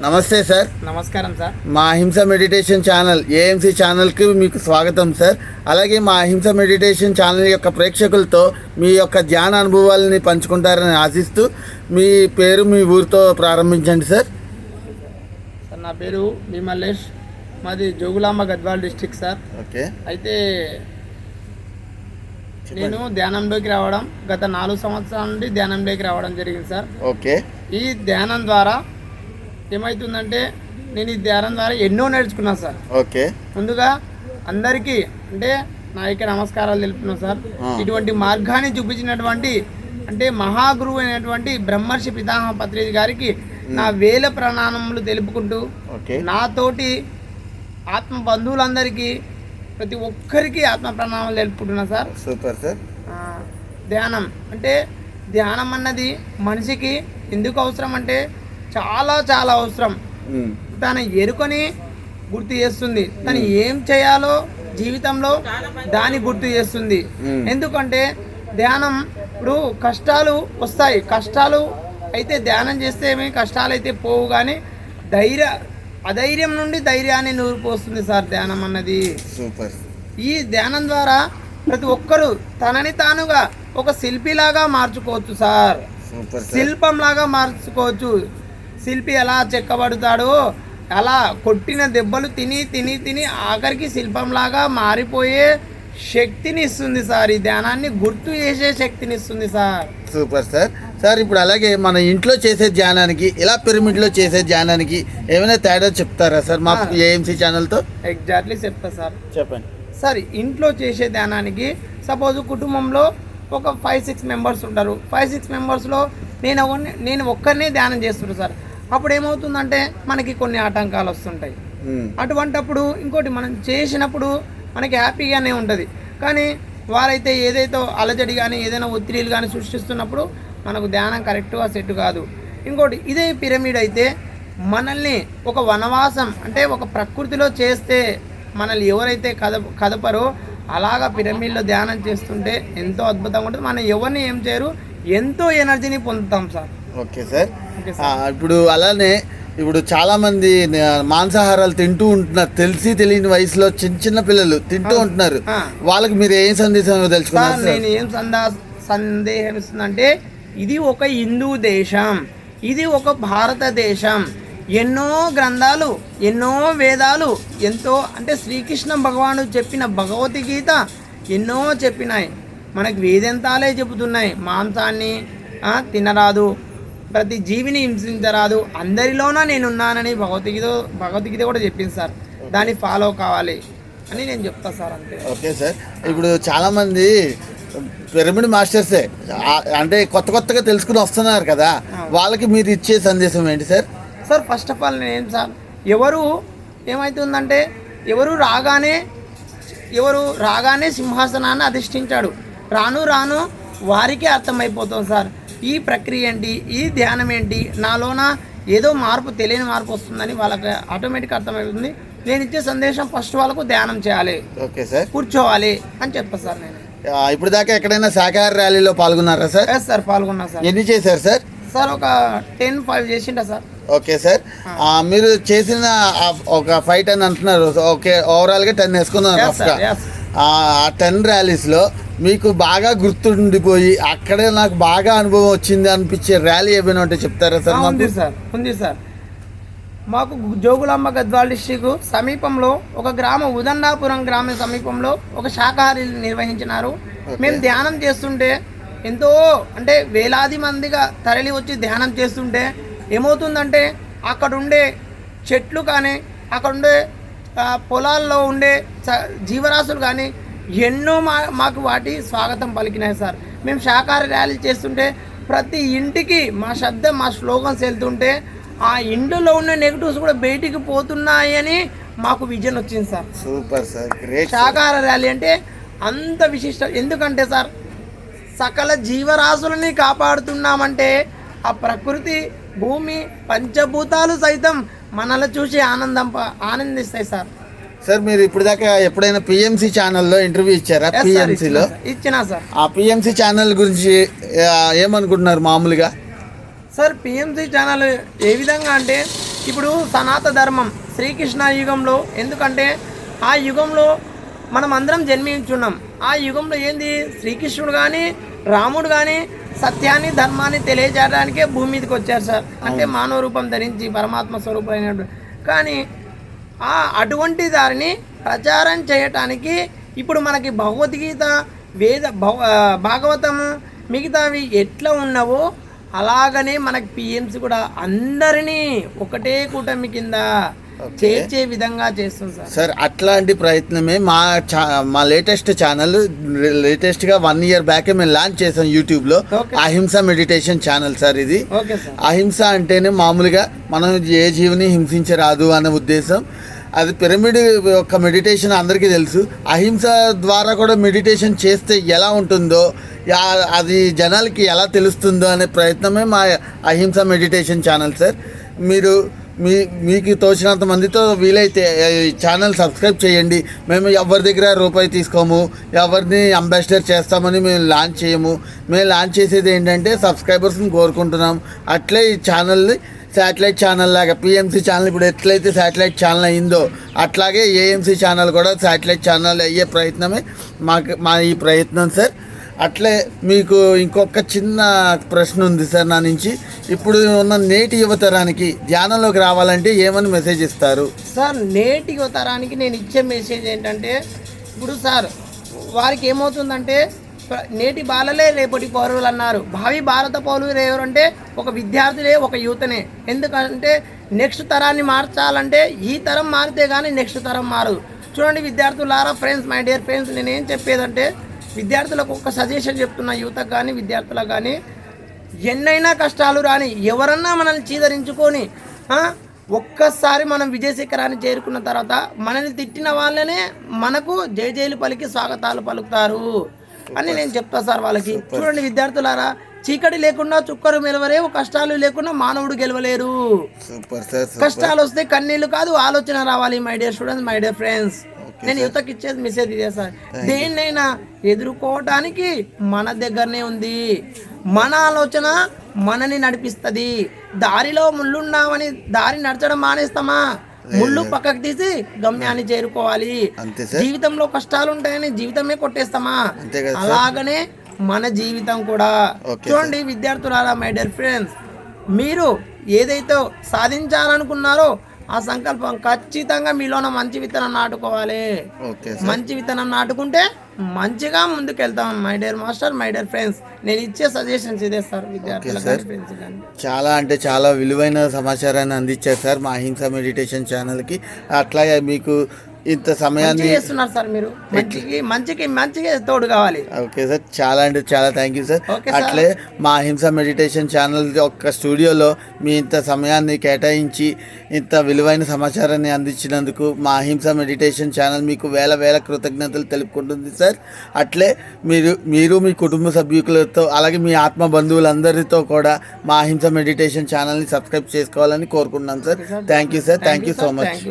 నమస్తే సార్. నమస్కారం సార్. మా అహింస మెడిటేషన్ ఛానల్ ఏఎంసీ ఛానల్కి మీకు స్వాగతం సార్. అలాగే మా అహింస మెడిటేషన్ ఛానల్ యొక్క ప్రేక్షకులతో మీ యొక్క ధ్యాన అనుభవాలని పంచుకుంటారని ఆశిస్తూ మీ పేరు మీ ఊరితో ప్రారంభించండి సార్. సార్ నా పేరు మల్లేష్, మాది Jogulamba Gadwal district sir. Okay. అయితే నేను ధ్యానంలోకి రావడం గత 4 సంవత్సరాల నుండి ధ్యానంలోకి రావడం జరిగింది సార్. ఓకే. ఈ ధ్యానం ద్వారా ఏమవుతుందంటే నేను ఈ ధ్యానం ద్వారా ఎన్నో నేర్చుకున్నాను సార్. ఓకే. ముందుగా అందరికీ అంటే నా యొక్క నమస్కారాలు తెలుపుతున్నాను సార్. ఇటువంటి మార్గాన్ని చూపించినటువంటి అంటే మహాగురువు అయినటువంటి బ్రహ్మర్షి పితామహ పత్రిజీ గారికి నా వేల ప్రణామములు తెలుపుకుంటూ నాతోటి ఆత్మ బంధువులందరికీ ప్రతి ఒక్కరికి ఆత్మ ప్రణామాలు తెలుపుకుంటున్నా సార్. Super sir. ధ్యానం అంటే ధ్యానం అన్నది మనిషికి ఎందుకు అవసరం అంటే చాలా చాలా అవసరం. తన ఎరుకని గుర్తు చేస్తుంది, తను ఏం చేయాలో జీవితంలో దాన్ని గుర్తు చేస్తుంది. ఎందుకంటే ధ్యానం ఇప్పుడు కష్టాలు వస్తాయి, కష్టాలు అయితే ధ్యానం చేస్తే ఏమి కష్టాలు అయితే పోవు, కానీ అధైర్యం నుండి ధైర్యాన్ని నూరిపోస్తుంది సార్ ధ్యానం అన్నది. సూపర్. ఈ ధ్యానం ద్వారా ప్రతి ఒక్కరూ తనని తానుగా ఒక శిల్పిలాగా మార్చుకోవచ్చు సార్. శిల్పంలాగా మార్చుకోవచ్చు. శిల్పి ఎలా చెక్కబడతాడో అలా కొట్టిన దెబ్బలు తిని తిని తిని ఆఖరికి శిల్పంలాగా మారిపోయే శక్తిని ఇస్తుంది సార్. ఈ ధ్యానాన్ని గుర్తు చేసే శక్తిని ఇస్తుంది సార్. Super sir. సార్ ఇప్పుడు అలాగే మన ఇంట్లో చేసే ధ్యానానికి ఇలా పిరమిడ్లో చేసే ధ్యానానికి ఏమైనా తేడా చెప్తారా సార్ మా ఏఎంసీ ఛానల్తో? ఎగ్జాక్ట్లీ చెప్తా సార్. చెప్పండి సార్. ఇంట్లో చేసే ధ్యానానికి సపోజ్ కుటుంబంలో ఒక 5-6 మెంబర్స్ ఉంటారు. 5-6 మెంబర్స్లో నేను ఒక్కరినే ధ్యానం చేస్తున్నాను సార్. అప్పుడు ఏమవుతుందంటే మనకి కొన్ని ఆటంకాలు వస్తుంటాయి. అటువంటప్పుడు ఇంకోటి మనం చేసినప్పుడు మనకి హ్యాపీగానే ఉంటుంది, కానీ వారైతే ఏదైతే అలజడి కానీ ఏదైనా ఒత్తిడిలు కానీ సృష్టిస్తున్నప్పుడు మనకు ధ్యానం కరెక్ట్గా సెట్ కాదు. ఇంకోటి ఇదే పిరమిడ్ అయితే మనల్ని ఒక వనవాసం అంటే ఒక ప్రకృతిలో చేస్తే మనల్ని ఎవరైతే కదపరో అలాగా పిరమిడ్లో ధ్యానం చేస్తుంటే ఎంతో అద్భుతంగా ఉంటుంది. మనం ఎవరిని ఏం చేయరు, ఎంతో ఎనర్జీని పొందుతాం సార్. Okay sir. ఇప్పుడు అలానే ఇప్పుడు చాలామంది మాంసాహారాలు తింటూ ఉంటున్నారు, తెలిసి తెలియని వయసులో చిన్న చిన్న పిల్లలు తింటూ ఉంటున్నారు. వాళ్ళకి మీరు ఏం సందేశం తెలుసుకున్నారు? నేను ఏం సందేహం ఇస్తుందంటే ఇది ఒక హిందూ దేశం, ఇది ఒక భారతదేశం. ఎన్నో గ్రంథాలు, ఎన్నో వేదాలు, ఎంతో అంటే శ్రీకృష్ణ భగవానుడు చెప్పిన భగవద్గీత ఎన్నో చెప్పినాయి. మనకు వేదాంతాలే చెబుతున్నాయి మాంసాన్ని తినరాదు, ప్రతి జీవిని హింసించరాదు, అందరిలోనా నేనున్నానని భగవద్గీత కూడా చెప్పింది సార్. దాన్ని ఫాలో కావాలి అని నేను చెప్తా సార్, అంతే. Okay sir. ఇప్పుడు చాలామంది పిరమిడ్ మాస్టర్సే అంటే కొత్తగా తెలుసుకుని వస్తున్నారు కదా, వాళ్ళకి మీరు ఇచ్చే సందేశం ఏంటి sir? Sir first of all నేను సార్ ఏమవుతుందంటే ఎవరు రాగానే సింహాసనాన్ని అధిష్ఠించాడు, రాను రాను వారికి అర్థమైపోతుంది సార్ ఈ ప్రక్రియ ఏంటి, ఈ ధ్యానం ఏంటి, నాలోన ఏదో మార్పు, తెలియని మార్పు వస్తుందని వాళ్ళకి ఆటోమేటిక్ అర్థమవుతుంది. నేను ఇచ్చే సందేశం ఫస్ట్ వాళ్ళకు ధ్యానం చేయాలి, ఓకే సార్, కూర్చోవాలి అని చెప్తా సార్. నేను ఇప్పుడు దాకా ఎక్కడైనా శాఖాహార ర్యాలీలో పాల్గొన్నారా సార్? ఎస్ సార్, పాల్గొన్నా సార్. ఎన్ని చేశారు సార్? సార్ ఒక 10-5 చేసింటా సార్. Okay sir. మీరు చేసిన ఒక 5-10 అంటున్నారు, ఓకే, ఓవరాల్గా 10 వేసుకున్నారు. ఆ 10 ర్యాలీస్లో మీకు బాగా గుర్తుండిపోయి అక్కడే నాకు బాగా అనుభవం వచ్చింది అనిపించే ర్యాలీ ఏమైనా ఉంటే చెప్తారా సార్? ఉంది సార్. మాకు జోగులాంబ గద్వాల్ డిస్ట్రిక్ట్ సమీపంలో ఒక గ్రామం, ఉదండాపురం గ్రామం సమీపంలో ఒక శాఖాహారి నిర్వహించినారు. మేము ధ్యానం చేస్తుంటే ఎంతో అంటే వేలాది మందిగా తరలి వచ్చి ధ్యానం చేస్తుంటే ఏమవుతుందంటే అక్కడ ఉండే చెట్లు కానీ అక్కడ ఉండే పొలాల్లో ఉండే జీవరాశులు కానీ ఎన్నో మాకు వాటి స్వాగతం పలికినాయి సార్. మేము శాఖాహార ర్యాలీ చేస్తుంటే ప్రతి ఇంటికి మా శబ్దం, మా స్లోగన్స్ వెళ్తుంటే ఆ ఇంటిలో ఉన్న నెగిటివ్స్ కూడా బయటికి పోతున్నాయని మాకు విజన్ వచ్చింది సార్. Super sir, great. శాఖాహార ర్యాలీ అంటే అంత విశిష్టం. ఎందుకంటే సార్ సకల జీవరాశులని కాపాడుతున్నామంటే ఆ ప్రకృతి, భూమి, పంచభూతాలు సైతం మనల్ని చూసి ఆనందిస్తాయి సార్. సార్ మీరు ఇప్పుడు దాకా ఎప్పుడైనా పిఎంసి ఛానల్లో ఇంటర్వ్యూ ఇచ్చారా? పిఎంసిలో ఇచ్చినా సార్. ఆ పిఎంసి ఛానల్ గురించి ఏమనుకుంటున్నారు మామూలుగా? సార్ పిఎంసి ఛానల్ ఏ విధంగా అంటే ఇప్పుడు సనాతన ధర్మం శ్రీకృష్ణ యుగంలో, ఎందుకంటే ఆ యుగంలో మనం అందరం జన్మించున్నాం. ఆ యుగంలో ఏంది, శ్రీకృష్ణుడు కానీ రాముడు కానీ సత్యాన్ని ధర్మాన్ని తెలియజేయడానికే భూమి మీదకి వచ్చారు సార్. అంటే మానవ రూపం ధరించి పరమాత్మ స్వరూపమైనటువంటి. కానీ అటువంటి దారిని ప్రచారం చేయటానికి ఇప్పుడు మనకి భగవద్గీత, భాగవతము మిగతావి ఎట్లా ఉన్నావో అలాగనే మనకి పిఎంసి కూడా అందరినీ ఒకటే కూటమి కింద చేర్చే విధంగా చేస్తుంది సార్. సార్ అట్లాంటి ప్రయత్నమే మా లేటెస్ట్ ఛానల్, లేటెస్ట్గా 1 year బ్యాకే మేము లాంచ్ చేసాం యూట్యూబ్లో. అహింస మెడిటేషన్ ఛానల్ సార్ ఇది. అహింస అంటేనే మామూలుగా మనం ఏ జీవిని హింసించరాదు అనే ఉద్దేశం. అది పిరమిడ్ యొక్క మెడిటేషన్ అందరికీ తెలుసు. అహింస ద్వారా కూడా మెడిటేషన్ చేస్తే ఎలా ఉంటుందో, అది జనాలకి ఎలా తెలుస్తుందో అనే ప్రయత్నమే మా అహింస మెడిటేషన్ ఛానల్ సార్. మీకు తోచినంత మందితో వీలైతే ఈ ఛానల్ సబ్స్క్రైబ్ చేయండి. మేము ఎవరి దగ్గర రూపాయి తీసుకోము, ఎవరిని అంబాసిడర్ చేస్తామని మేము లాంచ్ చేయము. మేము లాంచ్ చేసేది ఏంటంటే సబ్స్క్రైబర్స్ని కోరుకుంటున్నాం. అట్లే ఈ ఛానల్ని శాటిలైట్ ఛానల్ లాగా, పిఎంసి ఛానల్ ఇప్పుడు ఎట్లయితే శాటిలైట్ ఛానల్ అయిందో అట్లాగే ఏఎంసి ఛానల్ కూడా శాటిలైట్ ఛానల్ అయ్యే ప్రయత్నమే మా ఈ ప్రయత్నం సార్. అట్లే మీకు ఇంకొక చిన్న ప్రశ్న ఉంది సార్ నా నుంచి. ఇప్పుడు ఉన్న నేటి యువతరానికి ధ్యానంలోకి రావాలంటే ఏమని మెసేజ్ ఇస్తారు సార్? నేటి యువతరానికి నేను ఇచ్చే మెసేజ్ ఏంటంటే, ఇప్పుడు సార్ వారికి ఏమవుతుందంటే, నేటి బాలలే రేపటి పౌరులు అన్నారు. భావి భారత పౌరులు ఎవరంటే ఒక విద్యార్థులే, ఒక యువతనే. ఎందుకంటే నెక్స్ట్ తరాన్ని మార్చాలంటే ఈ తరం మారితే కానీ నెక్స్ట్ తరం మారదు. చూడండి విద్యార్థులారా, ఫ్రెండ్స్, మై డియర్ ఫ్రెండ్స్, నేనేం చెప్పేదంటే విద్యార్థులకు ఒక సజెషన్ చెప్తున్నా, యువతకు కానీ విద్యార్థులకు కానీ, ఎన్నైనా కష్టాలు రాని ఎవరన్నా మనల్ని చీదరించుకొని ఒక్కసారి మనం విజయశిఖరాన్ని చేరుకున్న తర్వాత మనల్ని తిట్టిన వాళ్ళనే మనకు జయజయలు పలికి స్వాగతాలు పలుకుతారు అని నేను చెప్తా సార్ వాళ్ళకి. చూడండి విద్యార్థులారా, చీకటి లేకుండా చుక్కరు మెలవలేవు, కష్టాలు లేకుండా మానవుడు గెలవలేరు. కష్టాలు వస్తే కన్నీళ్లు కాదు ఆలోచన రావాలి. My dear students, my dear friends, నేను యువతకి ఇచ్చేది మెసేజ్ ఇదే సార్. దేన్నైనా ఎదుర్కోవటానికి మన దగ్గరనే ఉంది. మన ఆలోచన మనని నడిపిస్తుంది. దారిలో ముళ్ళున్నామని దారి నడచడం మానేస్తామా? ముళ్ళు పక్కకు తీసి గమ్యాన్ని చేరుకోవాలి. జీవితంలో కష్టాలు ఉంటాయని జీవితమే కొట్టేస్తామా? అలాగనే మన జీవితం కూడా. చూడండి విద్యార్థులారా, మై డియర్ ఫ్రెండ్స్, మీరు ఏదైతే సాధించాలనుకున్నారో ఆ సంకల్పం ఖచ్చితంగా మీలోన మంచి విత్తనం నాటుకోవాలి. మంచి విత్తనం నాటుకుంటే మంచిగా ముందుకెళ్తాం. My dear master, my dear friends, నేను ఇచ్చే సజెషన్స్ ఇదే సార్ విద్యార్థులకు. చాలా అంటే చాలా విలువైన సమాచారాన్ని అందించారు సార్ మా అహింస మెడిటేషన్ ఛానల్కి. అట్లాగే మీకు ఇంత సమయాన్ని చేస్తున్నారు సార్ మీరు. మంచిగా తోడు కావాలి. ఓకే సార్, చాలా అంటే చాలా థ్యాంక్ యూ సార్. అట్లే మా అహింస మెడిటేషన్ ఛానల్ యొక్క స్టూడియోలో మీ ఇంత సమయాన్ని కేటాయించి ఇంత విలువైన సమాచారాన్ని అందించినందుకు మా అహింస మెడిటేషన్ ఛానల్ మీకు వేల కృతజ్ఞతలు తెలుపుకుంటుంది సార్. అట్లే మీరు మీ కుటుంబ సభ్యులతో అలాగే మీ ఆత్మ బంధువులందరితో కూడా మా అహింస మెడిటేషన్ ఛానల్ని సబ్స్క్రైబ్ చేసుకోవాలని కోరుకుంటున్నాం sir. Thank you sir, thank you so much.